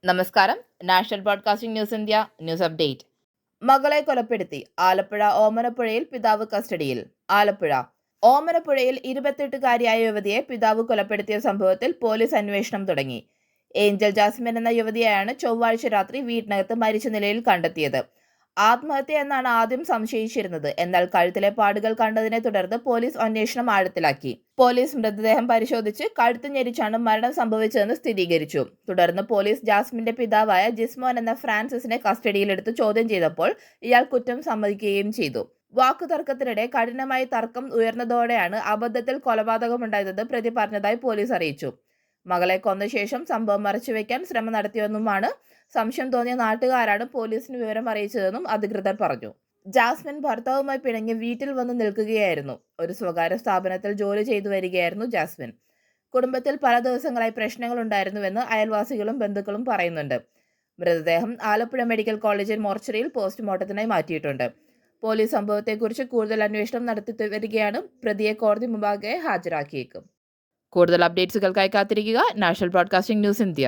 നമസ്കാരം. National broadcasting news India news update. മകളെ കൊലപ്പെടുത്തി ആലപ്പുഴ ഓമനപ്പുഴയിൽ പിതാവ് കസ്റ്റഡിയിൽ. ആലപ്പുഴ ഓമനപ്പുഴയിൽ 28-കാരിയായ യുവതിയെ പിതാവ് കൊലപ്പെടുത്തിയ സംഭവത്തിൽ പോലീസ് അന്വേഷണം തുടങ്ങി. ഏഞ്ചൽ ജാസ്മിൻ എന്ന യുവതിയെയാണ് ചൊവ്വാഴ്ച രാത്രി വീട്ടിനകത്ത് മരിച്ച നിലയിൽ കണ്ടെത്തിയത്. ആത്മഹത്യ എന്നാണ് ആദ്യം സംശയിച്ചിരുന്നത്. എന്നാൽ കഴുത്തിലെ പാടുകൾ കണ്ടതിനെ തുടർന്ന് പോലീസ് അന്വേഷണം ആഴത്തിലാക്കി. പോലീസ് മൃതദേഹം പരിശോധിച്ച് കഴുത്ത് ഞെരിച്ചാണ് മരണം സംഭവിച്ചതെന്ന് സ്ഥിരീകരിച്ചു. തുടർന്ന് പോലീസ് ജാസ്മിന്റെ പിതാവായ ജിസ്മോൻ എന്ന ഫ്രാൻസിസിനെ കസ്റ്റഡിയിലെടുത്ത് ചോദ്യം ചെയ്തപ്പോൾ ഇയാൾ കുറ്റം സമ്മതിക്കുകയും ചെയ്തു. വാക്കുതർക്കത്തിനിടെ കഠിനമായി തർക്കം ഉയർന്നതോടെയാണ് അബദ്ധത്തിൽ കൊലപാതകമുണ്ടായതെന്ന് പ്രതി പറഞ്ഞതായി പോലീസ് അറിയിച്ചു. മകളെ കൊന്ന ശേഷം സംഭവം മറച്ചുവെക്കാൻ ശ്രമം നടത്തിയെന്നുമാണ് സംശയം തോന്നിയ നാട്ടുകാരാണ് പോലീസിന് വിവരം അറിയിച്ചതെന്നും അധികൃതർ പറഞ്ഞു. ജാസ്മിൻ ഭർത്താവുമായി പിണങ്ങി വീട്ടിൽ വന്ന് നിൽക്കുകയായിരുന്നു. ഒരു സ്വകാര്യ സ്ഥാപനത്തിൽ ജോലി ചെയ്തു വരികയായിരുന്നു ജാസ്മിൻ. കുടുംബത്തിൽ പല ദിവസങ്ങളായി പ്രശ്നങ്ങൾ ഉണ്ടായിരുന്നുവെന്ന് അയൽവാസികളും ബന്ധുക്കളും പറയുന്നുണ്ട്. മൃതദേഹം ആലപ്പുഴ മെഡിക്കൽ കോളേജിൽ മോർച്ചറിയിൽ പോസ്റ്റ്മോർട്ടത്തിനായി മാറ്റിയിട്ടുണ്ട്. പോലീസ് സംഭവത്തെക്കുറിച്ച് കൂടുതൽ അന്വേഷണം നടത്തി വരികയാണ്. പ്രതിയെ കോടതി മുമ്പാകെ ഹാജരാക്കിയേക്കും. കൂടുതൽ അപ്ഡേറ്റ്സുകൾക്കായി കാത്തിരിക്കുക. National broadcasting news India.